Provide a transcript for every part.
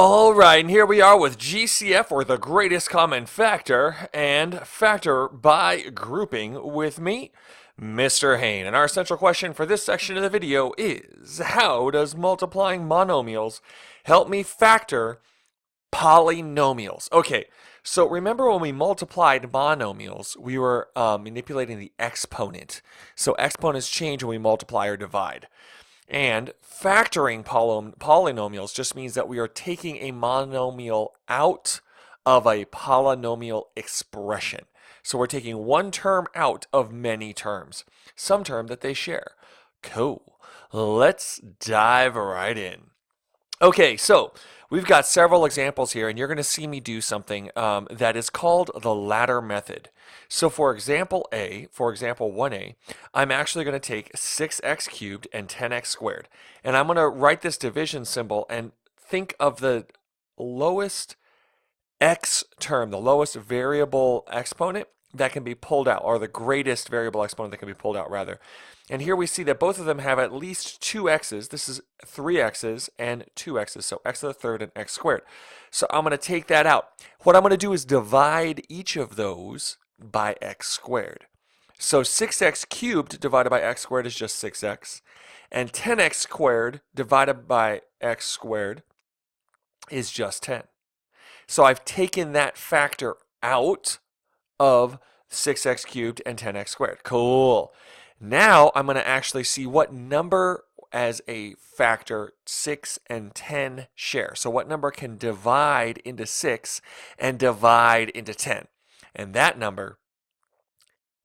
All right, and here we are with GCF, or the greatest common factor, and factor by grouping with me, Mr. Hain. And our central question for this section of the video is, how does multiplying monomials help me factor polynomials? Okay, so remember when we multiplied monomials, we were manipulating the exponent. So exponents change when we multiply or divide. And factoring polynomials just means that we are taking a monomial out of a polynomial expression. So we're taking one term out of many terms, some term that they share. Cool. Let's dive right in. Okay, so we've got several examples here, and you're going to see me do something that is called the ladder method. So for example 1a, I'm actually going to take 6x cubed and 10x squared. And I'm going to write this division symbol and think of the lowest x term, the lowest variable exponent that can be pulled out, or the greatest variable exponent that can be pulled out, rather. And here we see that both of them have at least two x's. This is 3x's and 2x's, so x to the third and x squared. So I'm going to take that out. What I'm going to do is divide each of those by x squared. So 6x cubed divided by x squared is just 6x, and 10x squared divided by x squared is just 10. So I've taken that factor out of 6x cubed and 10x squared. Cool. Now I'm going to actually see what number as a factor 6 and 10 share. So what number can divide into 6 and divide into 10? And that number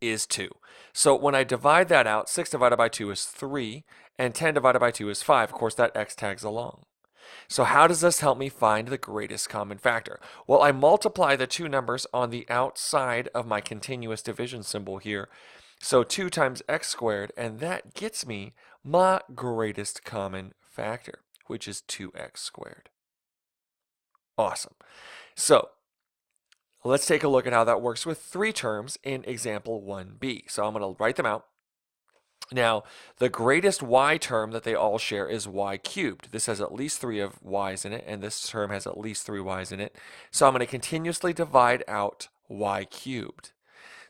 is 2. So when I divide that out, 6 divided by 2 is 3, and 10 divided by 2 is 5. Of course, that x tags along. So how does this help me find the greatest common factor? Well, I multiply the two numbers on the outside of my continuous division symbol here. So 2 times x squared, and that gets me my greatest common factor, which is 2x squared. Awesome. So let's take a look at how that works with three terms in example 1b. So I'm going to write them out. Now, the greatest y term that they all share is y cubed. This has at least 3 of y's in it, and this term has at least 3 y's in it. So I'm going to continuously divide out y cubed.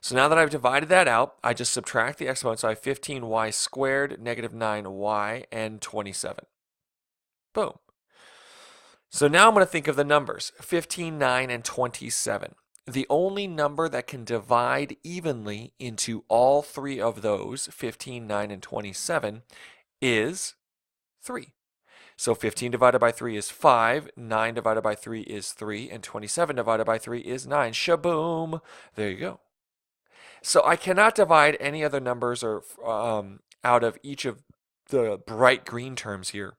So now that I've divided that out, I just subtract the exponents. So I have 15y squared, negative 9y, and 27. Boom. So now I'm going to think of the numbers, 15, 9, and 27. The only number that can divide evenly into all three of those, 15, 9, and 27, is 3. So 15 divided by 3 is 5, 9 divided by 3 is 3, and 27 divided by 3 is 9. Shaboom! There you go. So I cannot divide any other numbers or out of each of the bright green terms here.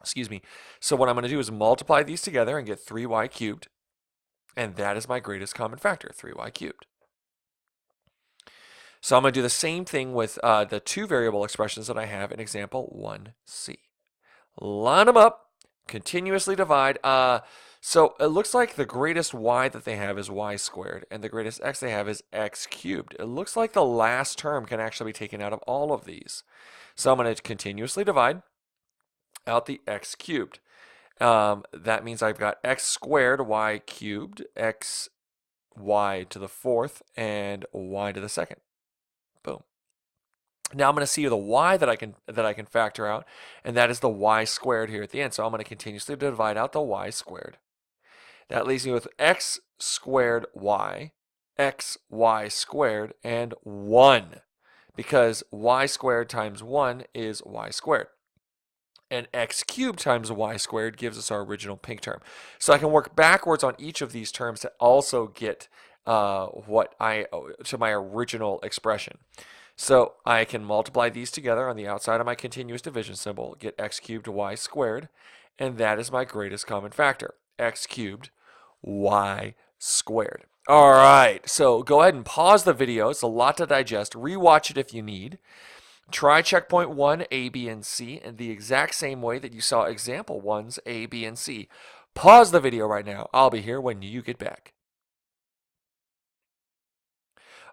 Excuse me. So what I'm going to do is multiply these together and get 3y cubed. And that is my greatest common factor, 3y cubed. So I'm going to do the same thing with the two variable expressions that I have in example 1c. Line them up, continuously divide. So it looks like the greatest y that they have is y squared, and the greatest x they have is x cubed. It looks like the last term can actually be taken out of all of these. So I'm going to continuously divide out the x cubed. That means I've got x squared y cubed, x y to the fourth, and y to the second. Boom. Now I'm going to see the y that I can factor out, and that is the y squared here at the end. So I'm going to continuously divide out the y squared. That leaves me with x squared y, xy squared, and 1, because y squared times 1 is y squared. And x cubed times y squared gives us our original pink term. So I can work backwards on each of these terms to also get to my original expression. So I can multiply these together on the outside of my continuous division symbol, get x cubed y squared, and that is my greatest common factor, x cubed y squared. All right, so go ahead and pause the video. It's a lot to digest. Rewatch it if you need. Try checkpoint 1, A, B, and C in the exact same way that you saw example 1's A, B, and C. Pause the video right now. I'll be here when you get back.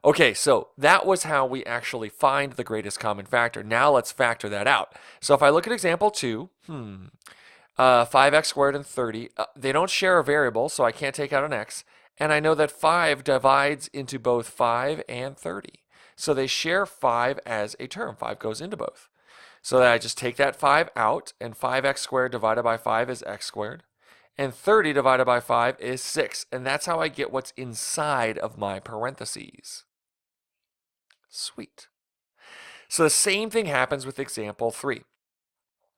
Okay, so that was how we actually find the greatest common factor. Now let's factor that out. So if I look at example 2, 5x squared and 30. They don't share a variable, so I can't take out an x. And I know that 5 divides into both 5 and 30. So they share 5 as a term. 5 goes into both. So that I just take that 5 out, and 5x squared divided by 5 is x squared. And 30 divided by 5 is 6. And that's how I get what's inside of my parentheses. Sweet. So the same thing happens with example 3.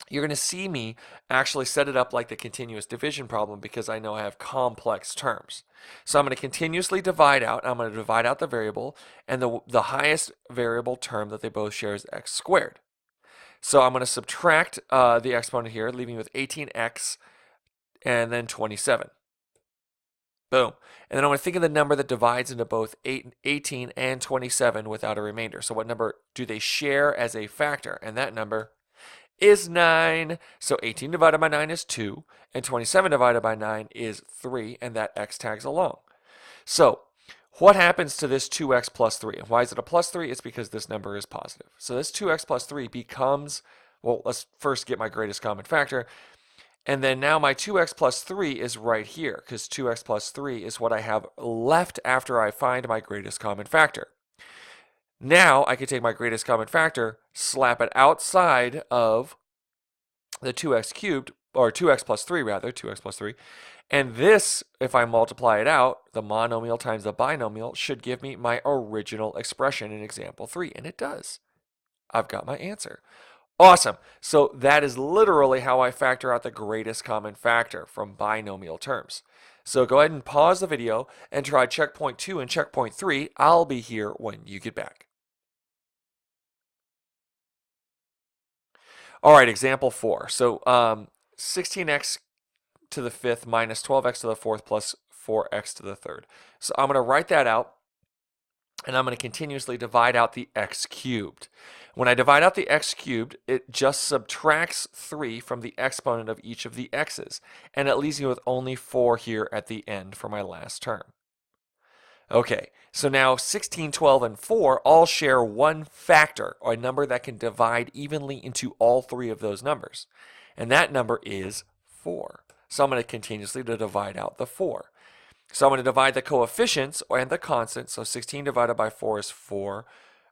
You're going to see me actually set it up like the continuous division problem because I know I have complex terms. So I'm going to continuously divide out. I'm going to divide out the variable, and the highest variable term that they both share is x squared. So I'm going to subtract the exponent here, leaving with 18x and then 27. Boom. And then I'm going to think of the number that divides into both 18 and 27 without a remainder. So what number do they share as a factor? And that number is 9. So 18 divided by 9 is 2, and 27 divided by 9 is 3, and that x tags along. So what happens to this 2x plus 3? Why is it a plus 3? It's because this number is positive. So this 2x plus 3 becomes, well, let's first get my greatest common factor. And then now my 2x plus 3 is right here, because 2x plus 3 is what I have left after I find my greatest common factor. Now I can take my greatest common factor, slap it outside of the 2x cubed, or 2x plus 3 rather, 2x plus 3. And this, if I multiply it out, the monomial times the binomial should give me my original expression in example 3. And it does. I've got my answer. Awesome. So that is literally how I factor out the greatest common factor from binomial terms. So go ahead and pause the video and try checkpoint 2 and checkpoint 3. I'll be here when you get back. All right, example 4. So 16x to the 5th minus 12x to the 4th plus 4x to the 3rd. So I'm going to write that out, and I'm going to continuously divide out the x cubed. When I divide out the x cubed, it just subtracts 3 from the exponent of each of the x's, and it leaves me with only 4 here at the end for my last term. Okay, so now 16, 12, and 4 all share one factor, or a number that can divide evenly into all 3 of those numbers, and that number is 4. So I'm going to continuously divide out the 4. So I'm going to divide the coefficients and the constants. So 16 divided by 4 is 4.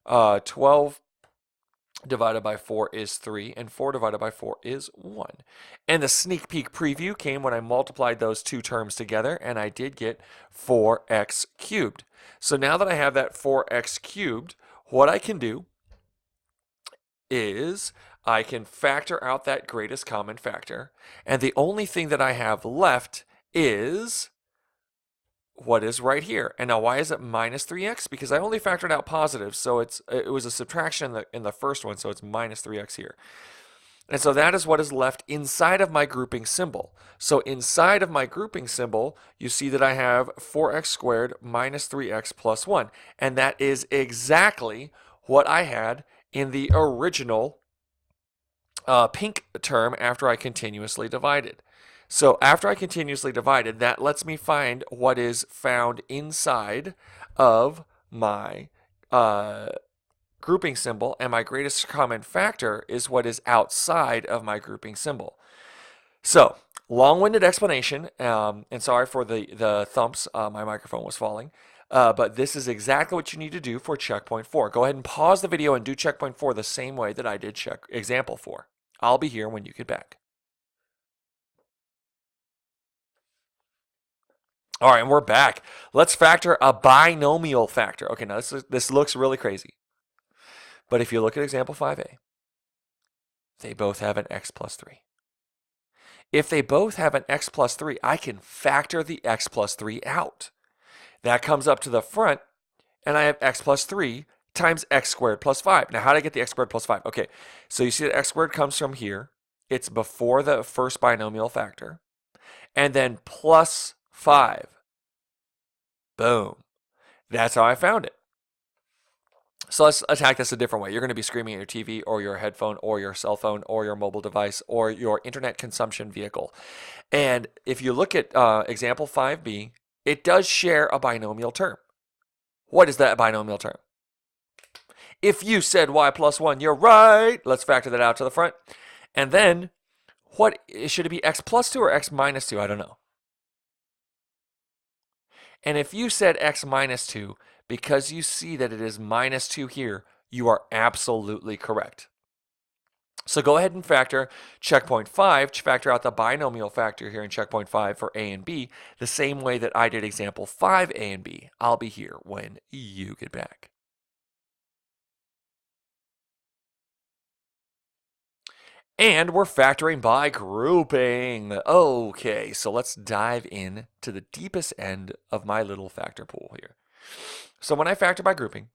12 divided by 4 is 3. And 4 divided by 4 is 1. And the sneak peek preview came when I multiplied those two terms together. And I did get 4x cubed. So now that I have that 4x cubed, what I can do is I can factor out that greatest common factor. And the only thing that I have left is what is right here. And now why is it minus 3x? Because I only factored out positive, so it was a subtraction in the first one, so it's minus 3x here. And so that is what is left inside of my grouping symbol. So inside of my grouping symbol, you see that I have 4x squared minus 3x plus 1. And that is exactly what I had in the original pink term after I continuously divided. So after I continuously divided, that lets me find what is found inside of my grouping symbol, and my greatest common factor is what is outside of my grouping symbol. So, long-winded explanation, and sorry for the thumps, my microphone was falling, but this is exactly what you need to do for checkpoint 4. Go ahead and pause the video and do checkpoint 4 the same way that I did example 4. I'll be here when you get back. All right, and we're back. Let's factor a binomial factor. Okay, now this looks really crazy. But if you look at example 5a, they both have an x plus 3. If they both have an x plus 3, I can factor the x plus 3 out. That comes up to the front, and I have x plus 3 times x squared plus 5. Now, how do I get the x squared plus 5? Okay, so you see that x squared comes from here. It's before the first binomial factor. And then plus 5. Boom. That's how I found it. So let's attack this a different way. You're going to be screaming at your TV or your headphone or your cell phone or your mobile device or your internet consumption vehicle. And if you look at example 5b, it does share a binomial term. What is that binomial term? If you said y plus 1, you're right. Let's factor that out to the front. And then What should it be, x plus 2 or x minus 2? I don't know. And if you said x minus 2, because you see that it is minus 2 here, you are absolutely correct. So go ahead and factor checkpoint 5, factor out the binomial factor here in checkpoint 5 for a and b, the same way that I did example 5, a and b. I'll be here when you get back. And we're factoring by grouping. Okay, so let's dive in to the deepest end of my little factor pool here. So when I factor by grouping,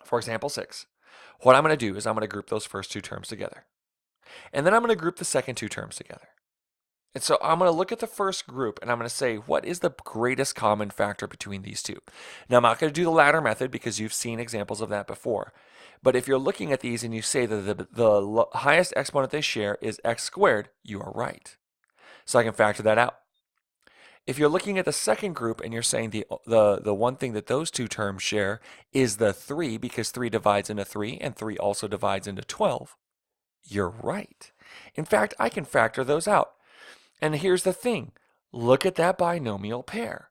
for example 6, what I'm going to do is I'm going to group those first two terms together. And then I'm going to group the second two terms together. And so I'm going to look at the first group and I'm going to say, what is the greatest common factor between these two? Now, I'm not going to do the ladder method because you've seen examples of that before. But if you're looking at these and you say that the highest exponent they share is x squared, you are right. So I can factor that out. If you're looking at the second group and you're saying the one thing that those two terms share is the 3, because 3 divides into 3 and 3 also divides into 12, you're right. In fact, I can factor those out. And here's the thing. Look at that binomial pair.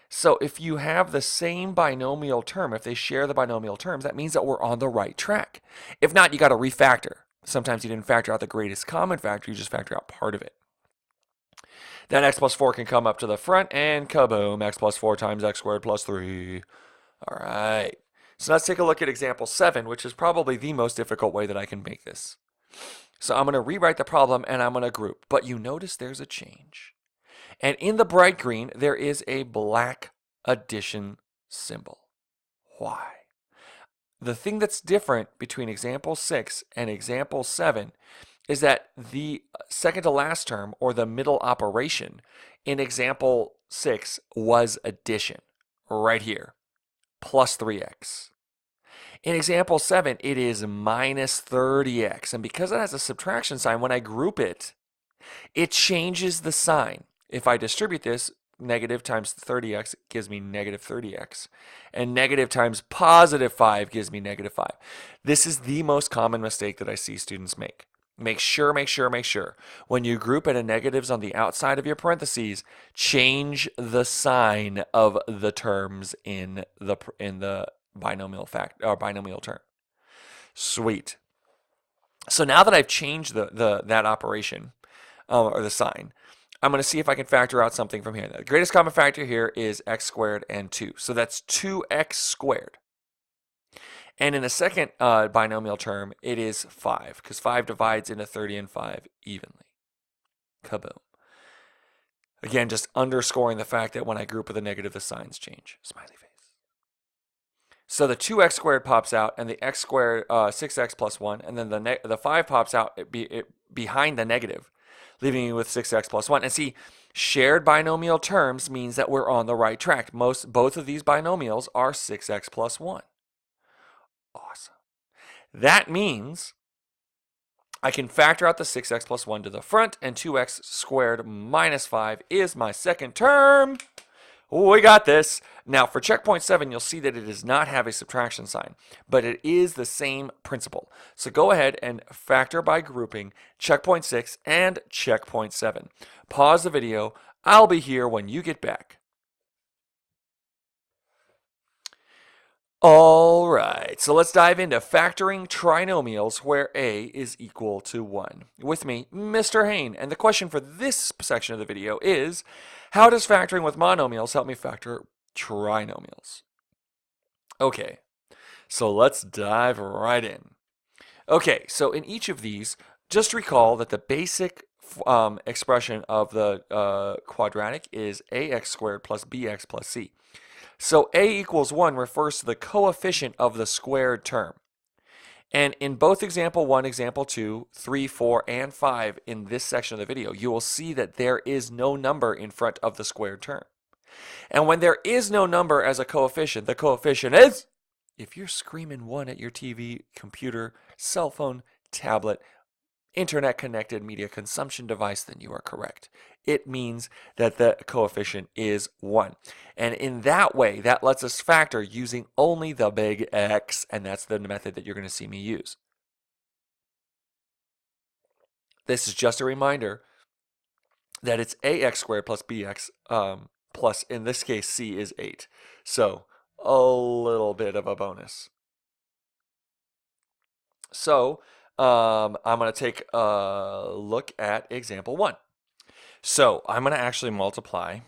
So if you have the same binomial term, if they share the binomial terms, that means that we're on the right track. If not, you got to refactor. Sometimes you didn't factor out the greatest common factor, you just factor out part of it. Then x plus 4 can come up to the front, and kaboom, x plus 4 times x squared plus 3. All right. So let's take a look at example 7, which is probably the most difficult way that I can make this. So I'm going to rewrite the problem, and I'm going to group. But you notice there's a change. And in the bright green, there is a black addition symbol. Why? The thing that's different between example 6 and example 7 is that the second to last term, or the middle operation, in example 6 was addition, right here, plus 3x. In example 7, it is minus 30x. And because it has a subtraction sign, when I group it, it changes the sign. If I distribute this, negative times 30x gives me negative 30x. And negative times positive 5 gives me negative 5. This is the most common mistake that I see students make. Make sure, when you group and a negatives on the outside of your parentheses, change the sign of the terms in the binomial binomial term. Sweet. So now that I've changed that operation, or the sign, I'm going to see if I can factor out something from here. The greatest common factor here is x squared and 2. So that's 2x squared. And in the second binomial term, it is 5, because 5 divides into 30 and 5 evenly. Kaboom. Again, just underscoring the fact that when I group with a negative, the signs change. Smiley face. So the 2x squared pops out, and the x squared, 6x plus 1, and then the 5 pops out behind the negative, leaving you with 6x plus 1. And see, shared binomial terms means that we're on the right track. Both of these binomials are 6x plus 1. Awesome. That means I can factor out the 6x plus 1 to the front, and 2x squared minus 5 is my second term. We got this. Now for checkpoint 7, you'll see that it does not have a subtraction sign, but it is the same principle. So go ahead and factor by grouping checkpoint 6 and checkpoint 7. Pause the video. I'll be here when you get back. All right, so let's dive into factoring trinomials where a is equal to 1. With me, Mr. Hain, and the question for this section of the video is, how does factoring with monomials help me factor trinomials? Okay, so let's dive right in. Okay, so in each of these, just recall that the basic expression of the quadratic is ax squared plus bx plus c. So a equals 1 refers to the coefficient of the squared term. And in both example 1, example 2, 3, 4, and 5 in this section of the video, you will see that there is no number in front of the squared term. And when there is no number as a coefficient, the coefficient is, if you're screaming 1 at your TV, computer, cell phone, tablet, internet connected media consumption device, then you are correct. It means that the coefficient is 1. And in that way, that lets us factor using only the big X, and that's the method that you're going to see me use. This is just a reminder that it's ax squared plus bx plus, in this case, c is 8. So a little bit of a bonus. So I'm going to take a look at example 1. So I'm going to actually multiply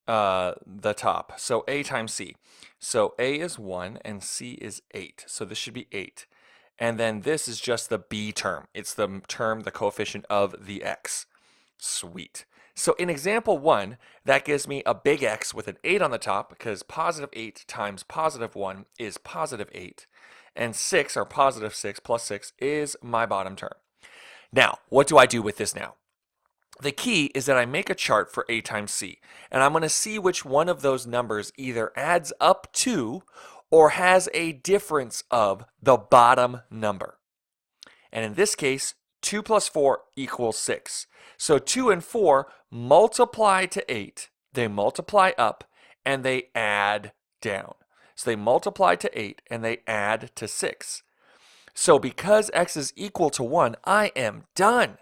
the top. So a times c. So a is 1 and c is 8. So this should be 8. And then this is just the b term. It's the term, the coefficient of the x. Sweet. So in example 1, that gives me a big X with an 8 on the top, because positive 8 times positive 1 is positive 8. And 6, or positive 6 plus 6, is my bottom term. Now, what do I do with this now? The key is that I make a chart for a times c, and I'm going to see which one of those numbers either adds up to or has a difference of the bottom number. And in this case, 2 plus 4 equals 6. So 2 and 4 multiply to 8. They multiply up and they add down. So they multiply to 8 and they add to 6. So because x is equal to 1, I am done.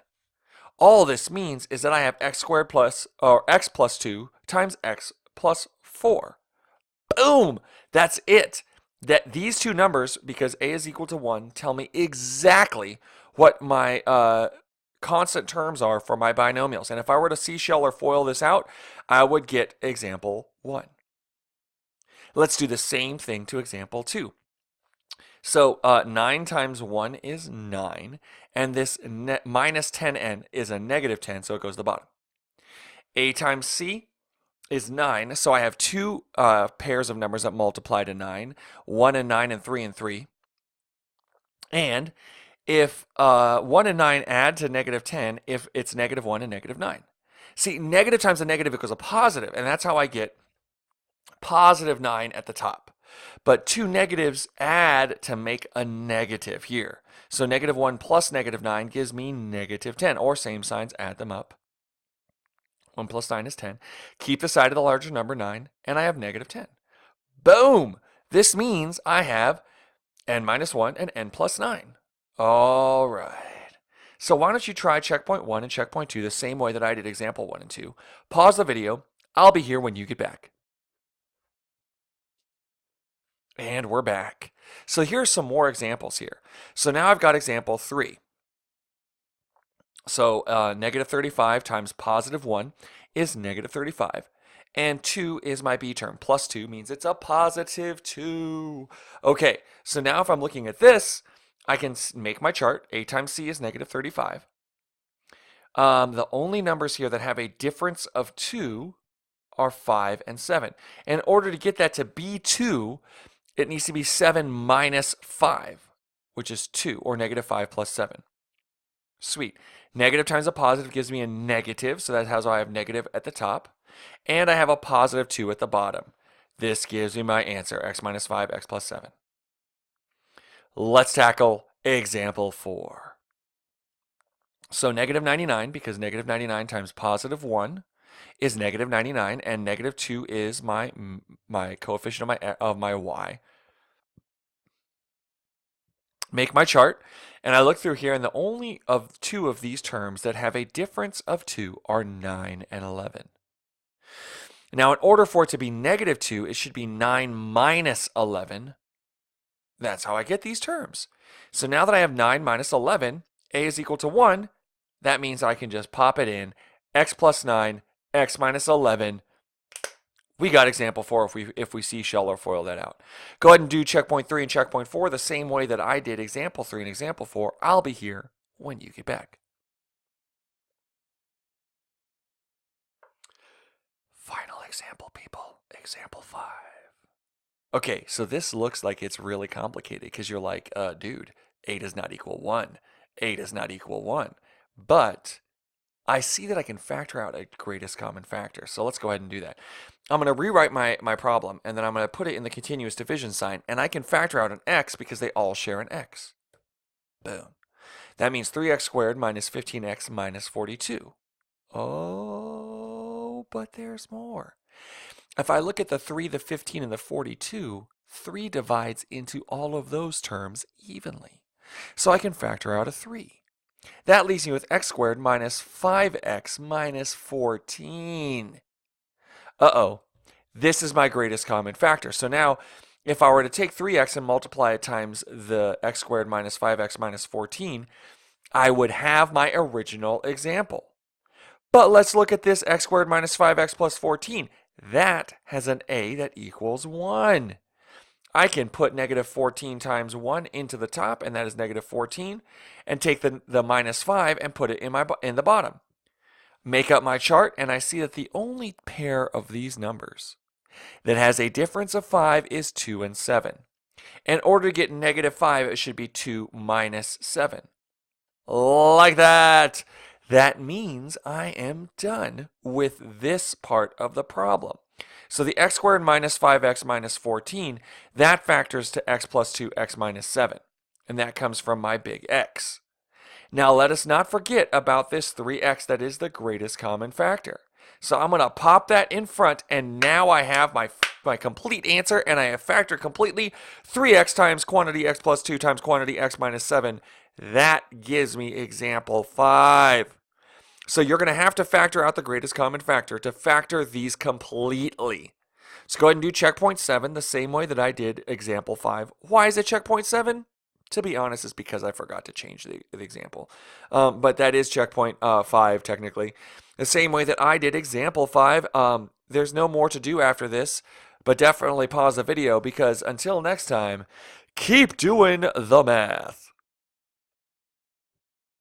All this means is that I have x squared plus, or x plus 2 times x plus 4. Boom! That's it. That these two numbers, because a is equal to 1, tell me exactly what my constant terms are for my binomials. And if I were to seashell or FOIL this out, I would get example 1. Let's do the same thing to example 2. So 9 times 1 is 9, and this minus 10n is a negative 10, so it goes to the bottom. A times c is 9, so I have two pairs of numbers that multiply to 9, 1 and 9 and 3 and 3. And if 1 and 9 add to negative 10, if it's negative 1 and negative 9. See, negative times a negative equals a positive, and that's how I get positive 9 at the top. But two negatives add to make a negative here. So negative 1 plus negative 9 gives me negative 10, or same signs, add them up. 1 plus 9 is 10. Keep the side of the larger number, 9, and I have negative 10. Boom! This means I have n minus 1 and n plus 9. All right. So why don't you try checkpoint 1 and checkpoint 2 the same way that I did example 1 and 2. Pause the video. I'll be here when you get back. And we're back. So here's some more examples here. So now I've got example 3. So negative 35 times positive 1 is negative 35. And 2 is my b term. Plus 2 means it's a positive 2. Okay, so now if I'm looking at this, I can make my chart. A times c is negative 35. The only numbers here that have a difference of 2 are 5 and 7. In order to get that to be 2, it needs to be 7 minus 5, which is 2, or negative 5 plus 7. Sweet. Negative times a positive gives me a negative, so that's how I have negative at the top. And I have a positive 2 at the bottom. This gives me my answer, x minus 5, x plus 7. Let's tackle example 4. So negative 99, because negative 99 times positive 1 is negative 99, and negative 2 is my coefficient of my y. Make my chart, and I look through here, and the only of two of these terms that have a difference of 2 are 9 and 11. Now, in order for it to be negative 2, it should be 9 minus 11. That's how I get these terms. So now that I have 9 minus 11, a is equal to 1. That means I can just pop it in. X plus 9, x minus 11. We got example 4 if we seashell or FOIL that out. Go ahead and do checkpoint 3 and checkpoint 4 the same way that I did example 3 and example 4. I'll be here when you get back. Final example, people. Example 5. Okay, so this looks like it's really complicated because you're like, dude, a does not equal 1. A does not equal 1. But I see that I can factor out a greatest common factor. So let's go ahead and do that. I'm going to rewrite my problem, and then I'm going to put it in the continuous division sign, and I can factor out an x because they all share an x. Boom. That means 3x squared minus 15x minus 42. Oh, but there's more. If I look at the 3, the 15, and the 42, 3 divides into all of those terms evenly. So I can factor out a 3. That leaves me with x squared minus 5x minus 14. Uh-oh, this is my greatest common factor. So now, if I were to take 3x and multiply it times the x squared minus 5x minus 14, I would have my original example. But let's look at this x squared minus 5x plus 14. That has an a that equals 1. I can put negative 14 times 1 into the top, and that is negative 14, and take the minus 5 and put it in the bottom. Make up my chart, and I see that the only pair of these numbers that has a difference of 5 is 2 and 7. In order to get negative 5, it should be 2 minus 7. Like that. That means I am done with this part of the problem. So the x squared minus 5x minus 14, that factors to x plus 2x minus 7. And that comes from my big X. Now let us not forget about this 3x that is the greatest common factor. So I'm going to pop that in front, and now I have my complete answer, and I have factored completely 3x times quantity x plus 2 times quantity x minus 7. That gives me example 5. So you're going to have to factor out the greatest common factor to factor these completely. So go ahead and do checkpoint 7 the same way that I did example 5. Why is it checkpoint 7? To be honest, it's because I forgot to change the example. But that is checkpoint 5 technically. The same way that I did example 5. There's no more to do after this, but definitely pause the video because until next time, keep doing the math.